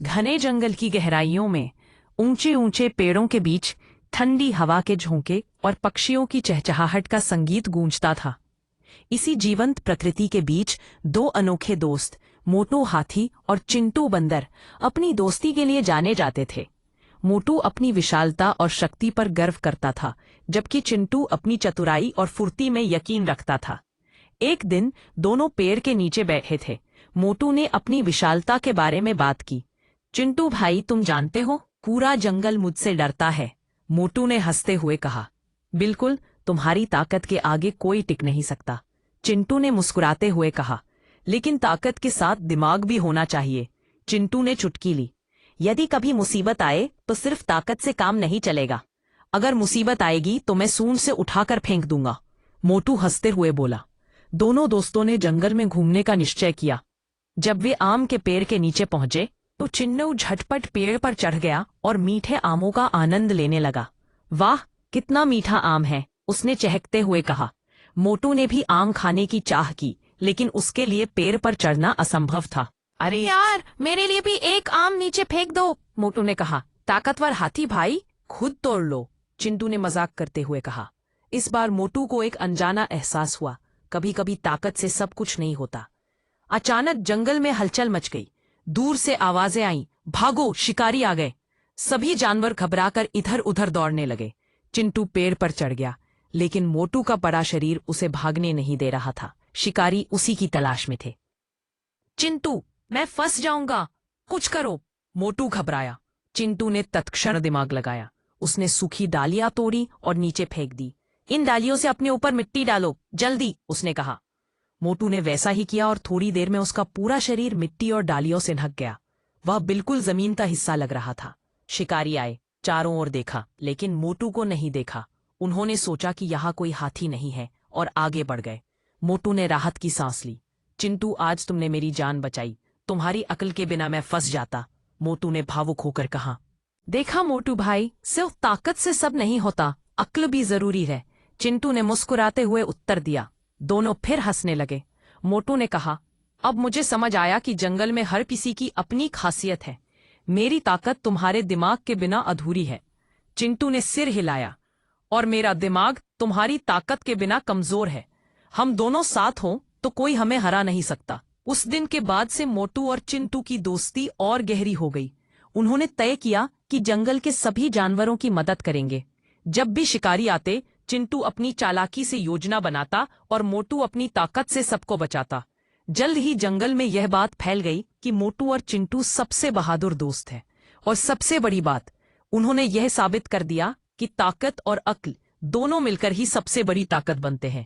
घने जंगल की गहराइयों में ऊंचे ऊंचे पेड़ों के बीच ठंडी हवा के झोंके और पक्षियों की चहचहाहट का संगीत गूंजता था। इसी जीवंत प्रकृति के बीच दो अनोखे दोस्त, मोटू हाथी और चिंटू बंदर, अपनी दोस्ती के लिए जाने जाते थे। मोटू अपनी विशालता और शक्ति पर गर्व करता था, जबकि चिंटू अपनी चतुराई और फुर्ती में यकीन रखता था। एक दिन दोनों पेड़ के नीचे बैठे थे। मोटू ने अपनी विशालता के बारे में बात की। चिंटू भाई, तुम जानते हो, पूरा जंगल मुझसे डरता है, मोटू ने हंसते हुए कहा। बिल्कुल, तुम्हारी ताकत के आगे कोई टिक नहीं सकता, चिंटू ने मुस्कुराते हुए कहा। लेकिन ताकत के साथ दिमाग भी होना चाहिए, चिंटू ने चुटकी ली। यदि कभी मुसीबत आए तो सिर्फ ताकत से काम नहीं चलेगा। अगर मुसीबत आएगी तो मैं सूंड से उठाकर फेंक दूंगा, मोटू हंसते हुए बोला। दोनों दोस्तों ने जंगल में घूमने का निश्चय किया। जब वे आम के पेड़ के नीचे पहुंचे तो चिन्नू झटपट पेड़ पर चढ़ गया और मीठे आमों का आनंद लेने लगा। वाह, कितना मीठा आम है, उसने चहकते हुए कहा। मोटू ने भी आम खाने की चाह की, लेकिन उसके लिए पेड़ पर चढ़ना असंभव था। अरे यार, मेरे लिए भी एक आम नीचे फेंक दो, मोटू ने कहा। ताकतवर हाथी भाई, खुद तोड़ लो, चिंटू ने मजाक करते हुए कहा। इस बार मोटू को एक अनजाना एहसास हुआ, कभी कभी ताकत से सब कुछ नहीं होता। अचानक जंगल में हलचल मच गई। दूर से आवाजें आईं, भागो, शिकारी आ गए। सभी जानवर घबराकर इधर उधर दौड़ने लगे। चिंटू पेड़ पर चढ़ गया, लेकिन मोटू का बड़ा शरीर उसे भागने नहीं दे रहा था। शिकारी उसी की तलाश में थे। चिंटू, मैं फंस जाऊंगा, कुछ करो, मोटू घबराया। चिंटू ने तत्क्षण दिमाग लगाया। उसने सूखी डालियां तोड़ी और नीचे फेंक दी। इन डालियों से अपने ऊपर मिट्टी डालो, जल्दी, उसने कहा। मोटू ने वैसा ही किया और थोड़ी देर में उसका पूरा शरीर मिट्टी और डालियों से ढक गया। वह बिल्कुल जमीन का हिस्सा लग रहा था। शिकारी आए, चारों ओर देखा, लेकिन मोटू को नहीं देखा। उन्होंने सोचा कि यहाँ कोई हाथी नहीं है और आगे बढ़ गए। मोटू ने राहत की सांस ली। चिंटू, आज तुमने मेरी जान बचाई, तुम्हारी अक्ल के बिना मैं फंस जाता, मोटू ने भावुक होकर कहा। देखा मोटू भाई, सिर्फ ताकत से सब नहीं होता, अक्ल भी जरूरी है, चिंटू ने मुस्कुराते हुए उत्तर दिया। दोनों फिर हंसने लगे। मोटू ने कहा, अब मुझे समझ आया कि जंगल में हर किसी की अपनी खासियत है। मेरी ताकत तुम्हारे दिमाग के बिना अधूरी है, चिंटू ने सिर हिलाया। और मेरा दिमाग तुम्हारी ताकत के बिना कमजोर है। हम दोनों साथ हों तो कोई हमें हरा नहीं सकता। उस दिन के बाद से मोटू और चिंटू की दोस्ती और गहरी हो गई। उन्होंने तय किया कि जंगल के सभी जानवरों की मदद करेंगे। जब भी शिकारी आते, चिंटू अपनी चालाकी से योजना बनाता और मोटू अपनी ताकत से सबको बचाता। जल्द ही जंगल में यह बात फैल गई कि मोटू और चिंटू सबसे बहादुर दोस्त हैं। और सबसे बड़ी बात, उन्होंने यह साबित कर दिया कि ताकत और अक्ल दोनों मिलकर ही सबसे बड़ी ताकत बनते हैं।